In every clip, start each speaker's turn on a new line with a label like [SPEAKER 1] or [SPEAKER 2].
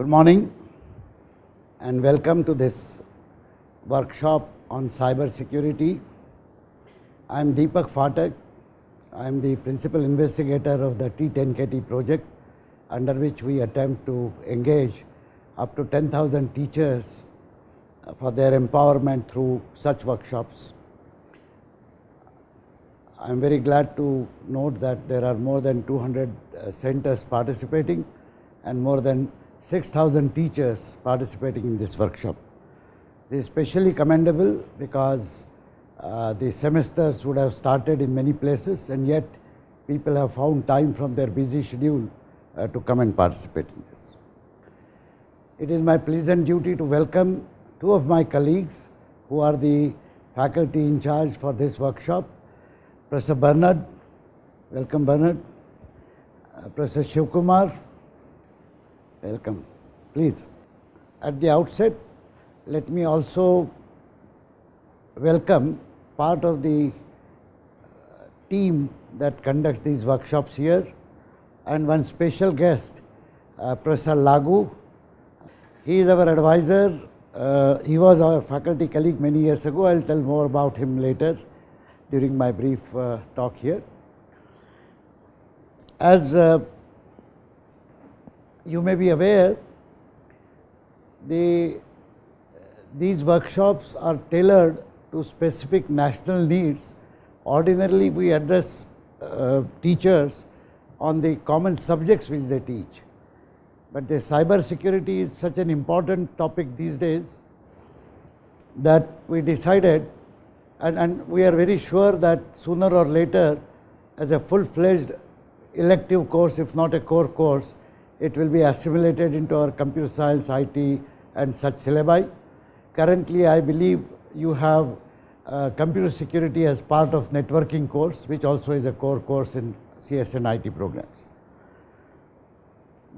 [SPEAKER 1] Good morning and welcome to this workshop on cyber security. I am Deepak Phatak. I am the principal investigator of the T10KT project, under which we attempt to engage up to 10,000 teachers for their empowerment through such workshops. I am very glad to note that there are more than 200 centers participating and more than 6,000 teachers participating in this workshop. This is especially commendable because the semesters would have started in many places, and yet people have found time from their busy schedule to come and participate in this. It is my pleasant duty to welcome two of my colleagues who are the faculty in charge for this workshop. Professor Bernard, welcome Bernard. Professor Sivakumar, welcome. Please, at the outset, let me also welcome part of the team that conducts these workshops here, and one special guest, Professor Lagu. He is our advisor. He was our faculty colleague many years ago. I will tell more about him later during my brief talk here. As you may be aware, these workshops are tailored to specific national needs. Ordinarily, we address teachers on the common subjects which they teach. But the cyber security is such an important topic these days that we decided, and we are very sure that sooner or later, as a full-fledged elective course, if not a core course, it will be assimilated into our computer science, IT and such syllabi. Currently, I believe you have computer security as part of networking course, which also is a core course in CS and IT programs.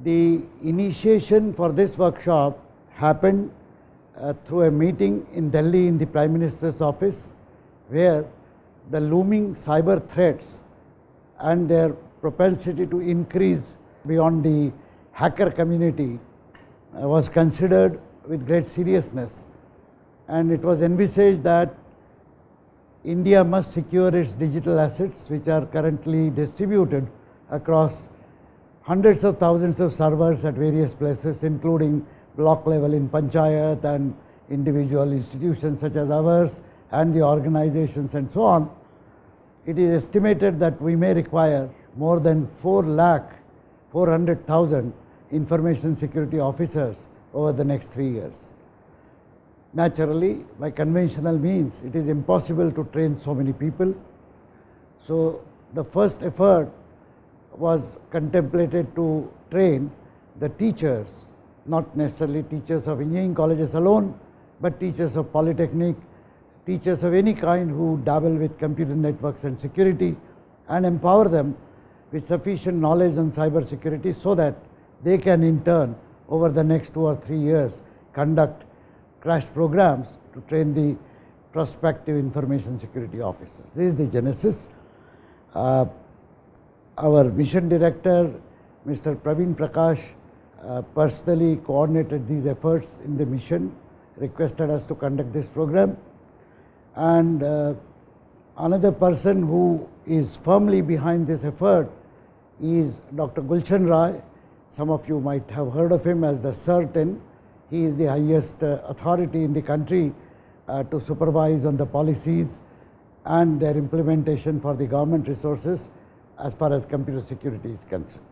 [SPEAKER 1] The initiation for this workshop happened through a meeting in Delhi in the Prime Minister's office, where the looming cyber threats and their propensity to increase beyond the hacker community was considered with great seriousness, and it was envisaged that India must secure its digital assets, which are currently distributed across hundreds of thousands of servers at various places, including block level in Panchayat and individual institutions such as ours and the organizations and so on. It is estimated that we may require more than 400,000 information security officers over the next 3 years. Naturally, by conventional means, it is impossible to train so many people. So the first effort was contemplated to train the teachers, not necessarily teachers of engineering colleges alone, but teachers of polytechnic, teachers of any kind who dabble with computer networks and security, and empower them with sufficient knowledge on cyber security so that they can in turn over the next 2 or 3 years conduct crash programs to train the prospective information security officers. This is the genesis. Our mission director, Mr. Praveen Prakash, personally coordinated these efforts in the mission, requested us to conduct this program. And another person who is firmly behind this effort is Dr. Gulshan Rai. Some of you might have heard of him as the CERT-in. He is the highest authority in the country to supervise on the policies and their implementation for the government resources as far as computer security is concerned.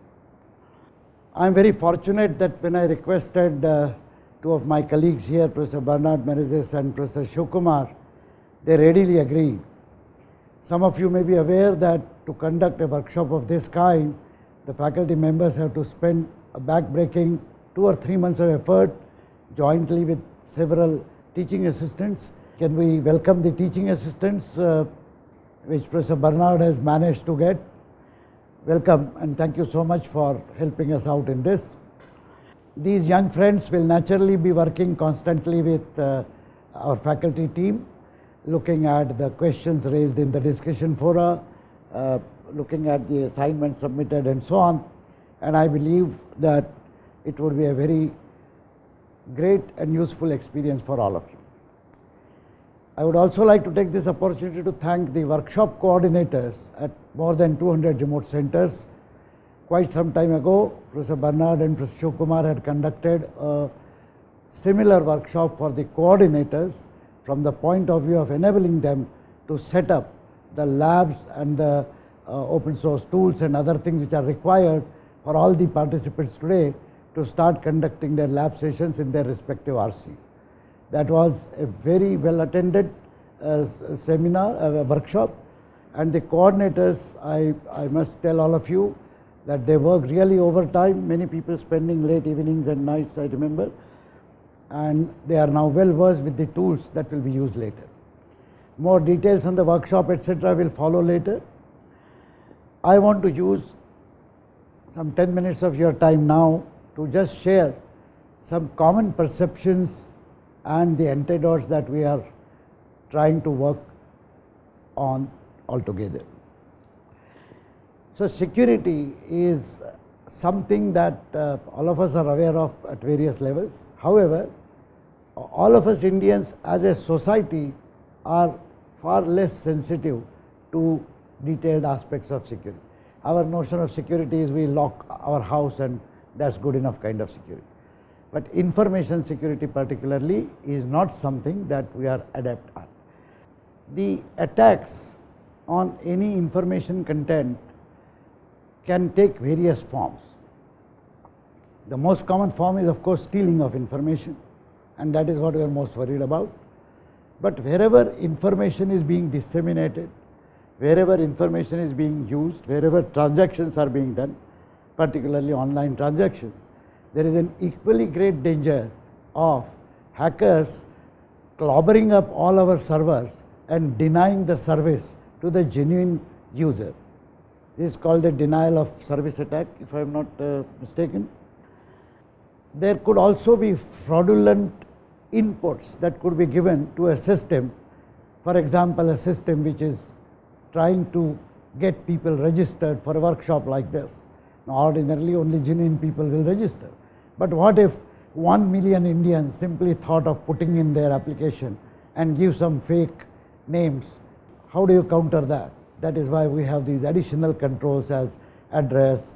[SPEAKER 1] I am very fortunate that when I requested two of my colleagues here, Professor Bernard Menezes and Professor Sivakumar, they readily agreed. Some of you may be aware that to conduct a workshop of this kind, the faculty members have to spend a back-breaking 2 or 3 months of effort jointly with several teaching assistants. Can we welcome the teaching assistants which Professor Bernard has managed to get? Welcome, and thank you so much for helping us out in this. These young friends will naturally be working constantly with our faculty team, looking at the questions raised in the discussion fora, looking at the assignments submitted and so on. And I believe that it would be a very great and useful experience for all of you. I would also like to take this opportunity to thank the workshop coordinators at more than 200 remote centers. Quite some time ago, Professor Bernard and Professor Sivakumar had conducted a similar workshop for the coordinators from the point of view of enabling them to set up the labs and the open source tools and other things which are required for all the participants today to start conducting their lab sessions in their respective RCs. That was a very well attended workshop, and the coordinators, I must tell all of you that they work really overtime, many people spending late evenings and nights, I remember, and they are now well versed with the tools that will be used later. More details on the workshop, etc. will follow later. I want to use some 10 minutes of your time now to just share some common perceptions and the antidotes that we are trying to work on altogether. So security is something that all of us are aware of at various levels. However, all of us Indians as a society are far less sensitive to detailed aspects of security. Our notion of security is we lock our house and that's good enough kind of security. But information security particularly is not something that we are adept at. The attacks on any information content can take various forms. The most common form is of course stealing of information, and that is what we are most worried about. But wherever information is being disseminated, wherever information is being used, wherever transactions are being done, particularly online transactions, there is an equally great danger of hackers clobbering up all our servers and denying the service to the genuine user. This is called the denial of service attack, if I am not mistaken. There could also be fraudulent inputs that could be given to a system. For example, a system which is trying to get people registered for a workshop like this. Now, ordinarily only genuine people will register. But what if 1 million Indians simply thought of putting in their application and give some fake names? How do you counter that? That is why we have these additional controls as address,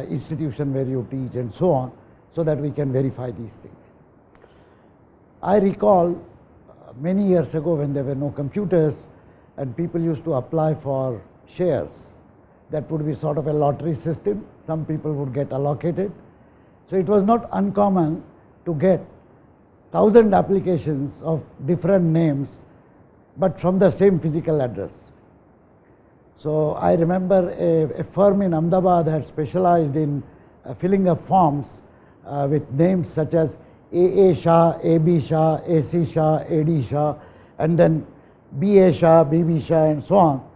[SPEAKER 1] institution where you teach and so on, so that we can verify these things. I recall many years ago when there were no computers and people used to apply for shares. That would be sort of a lottery system. Some people would get allocated. So it was not uncommon to get 1,000 applications of different names, but from the same physical address. So I remember a firm in Ahmedabad had specialized in filling up forms with names such as AA Shah, AB Shah, AC Shah, AD Shah, and then BA Shah, BB Shah, and so on.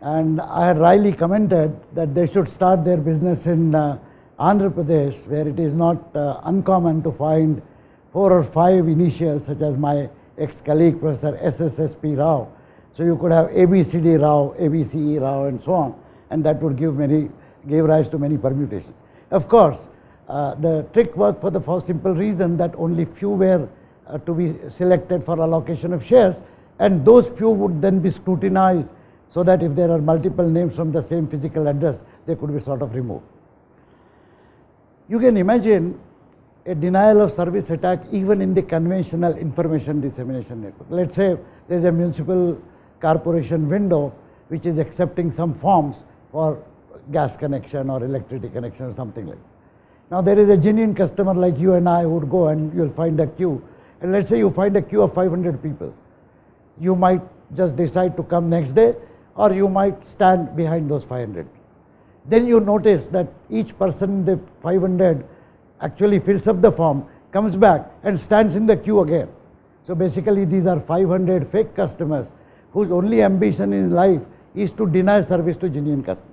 [SPEAKER 1] And I had wryly commented that they should start their business in Andhra Pradesh, where it is not uncommon to find 4 or 5 initials, such as my ex-colleague Professor SSSP Rao. So you could have ABCD Rao, ABCE Rao, and so on, and that would give rise to many permutations. Of course, the trick worked for the simple reason that only few were to be selected for allocation of shares, and those few would then be scrutinized so that if there are multiple names from the same physical address, they could be sort of removed. You can imagine a denial of service attack even in the conventional information dissemination network. Let's say there is a municipal corporation window which is accepting some forms for gas connection or electricity connection or something like that. Now there is a genuine customer like you and I who would go and you will find a queue, and let's say you find a queue of 500 people. You might just decide to come next day, or you might stand behind those 500. Then you notice that each person in the 500 actually fills up the form, comes back and stands in the queue again. So basically these are 500 fake customers whose only ambition in life is to deny service to genuine customers.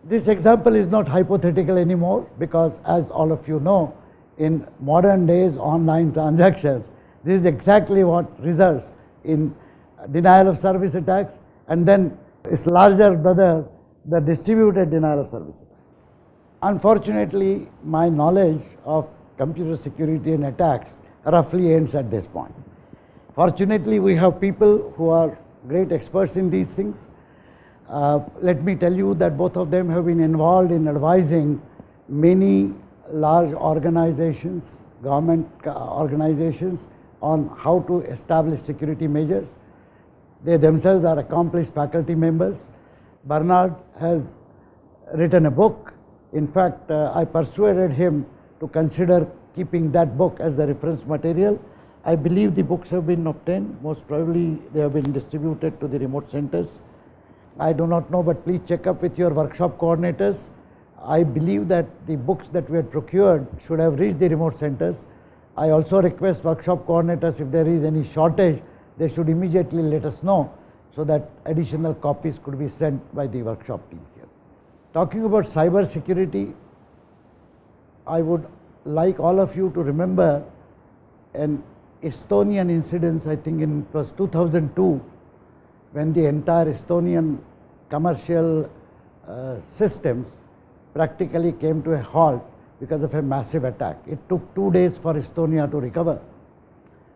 [SPEAKER 1] This example is not hypothetical anymore, because as all of you know, in modern days online transactions, this is exactly what results in denial of service attacks, and then its larger brother, the distributed denial of service. Unfortunately, my knowledge of computer security and attacks roughly ends at this point. Fortunately, we have people who are great experts in these things. Let me tell you that both of them have been involved in advising many large organizations, government organizations, on how to establish security measures. They themselves are accomplished faculty members. Bernard has written a book. In fact, I persuaded him to consider keeping that book as the reference material. I believe the books have been obtained. Most probably they have been distributed to the remote centers. I do not know, but please check up with your workshop coordinators. I believe that the books that we had procured should have reached the remote centers. I also request workshop coordinators, if there is any shortage, they should immediately let us know so that additional copies could be sent by the workshop team here. Talking about cyber security, I would like all of you to remember an Estonian incident. I think it was 2002, when the entire Estonian commercial systems practically came to a halt because of a massive attack. It took 2 days for Estonia to recover.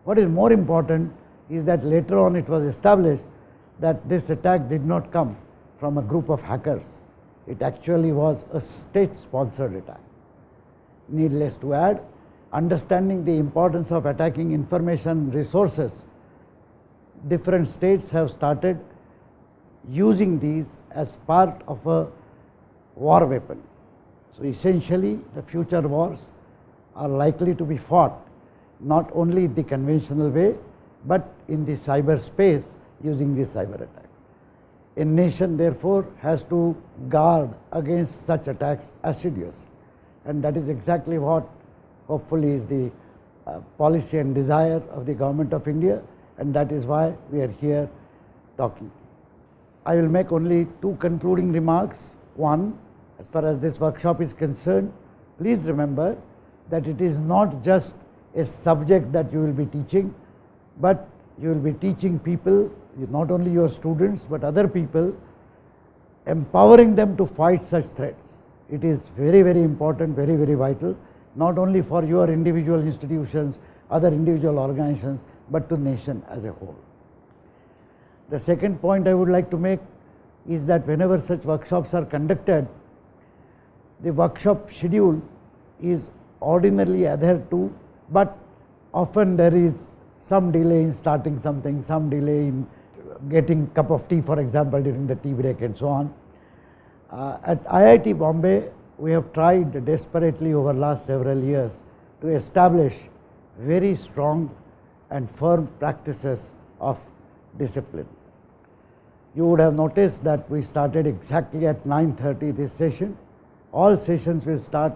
[SPEAKER 1] What is more important is that later on it was established that this attack did not come from a group of hackers. It actually was a state-sponsored attack. Needless to add, understanding the importance of attacking information resources, different states have started using these as part of a war weapon. So essentially, the future wars are likely to be fought not only the conventional way, but in the cyberspace using these cyber attacks. A nation therefore has to guard against such attacks assiduously, and that is exactly what hopefully is the policy and desire of the Government of India, and that is why we are here talking. I will make only 2 concluding remarks. One, as far as this workshop is concerned, please remember that it is not just a subject that you will be teaching, but you will be teaching people, not only your students but other people, empowering them to fight such threats. It is very, very important, very, very vital, not only for your individual institutions, other individual organizations, but to nation as a whole. The second point I would like to make is that whenever such workshops are conducted, the workshop schedule is ordinarily adhered to, but often there is some delay in starting something, some delay in getting a cup of tea, for example, during the tea break and so on. At IIT Bombay, we have tried desperately over last several years to establish very strong and firm practices of discipline. You would have noticed that we started exactly at 9:30 this session. All sessions will start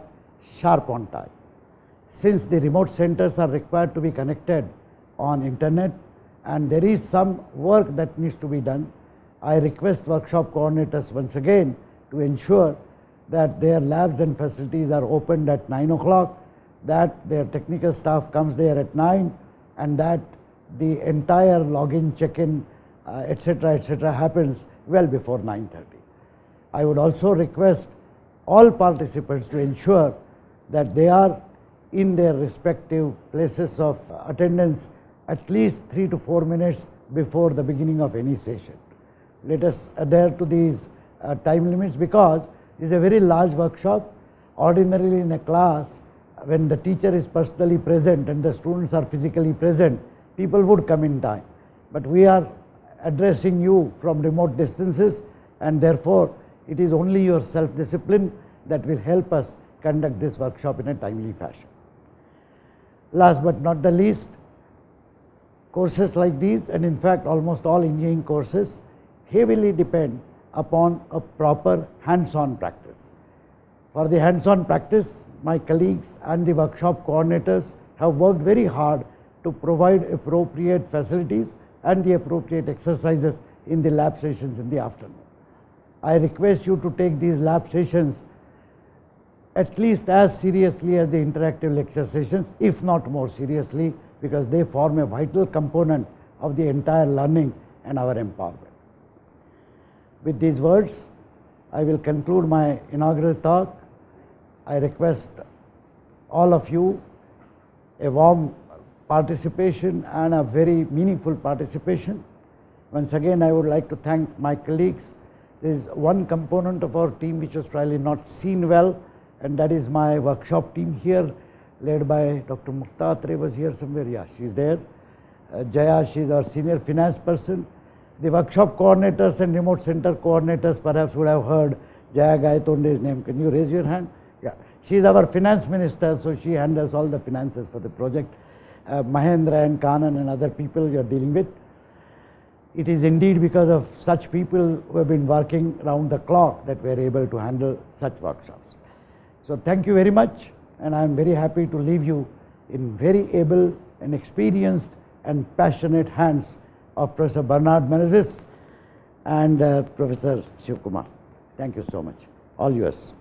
[SPEAKER 1] sharp on time. Since the remote centers are required to be connected on internet and there is some work that needs to be done, I request workshop coordinators once again to ensure that their labs and facilities are opened at 9 o'clock, that their technical staff comes there at 9, and that the entire login, check-in, etc. happens well before 9:30. I would also request all participants to ensure that they are in their respective places of attendance at least 3 to 4 minutes before the beginning of any session. Let us adhere to these time limits, because it is a very large workshop. Ordinarily in a class, when the teacher is personally present and the students are physically present, people would come in time. But we are addressing you from remote distances, and therefore it is only your self-discipline that will help us conduct this workshop in a timely fashion. Last but not the least, courses like these, and in fact almost all engineering courses, heavily depend upon a proper hands-on practice. For the hands-on practice, my colleagues and the workshop coordinators have worked very hard to provide appropriate facilities and the appropriate exercises in the lab sessions in the afternoon. I request you to take these lab sessions at least as seriously as the interactive lecture sessions, if not more seriously, because they form a vital component of the entire learning and our empowerment. With these words, I will conclude my inaugural talk. I request all of you a warm participation and a very meaningful participation. Once again, I would like to thank my colleagues. There is one component of our team which was probably not seen well, and that is my workshop team here, led by Dr. Mukta Atre was here somewhere. Yeah, she's there. Jaya, she's our senior finance person. The workshop coordinators and remote center coordinators perhaps would have heard Jaya Gayatonde's name. Can you raise your hand? Yeah, she's our finance minister, so she handles all the finances for the project. Mahendra and Kanan and other people you are dealing with. It is indeed because of such people who have been working round the clock that we are able to handle such workshops. So thank you very much, and I am very happy to leave you in very able and experienced and passionate hands of Professor Bernard Menezes and Professor Sivakumar. Thank you so much. All yours.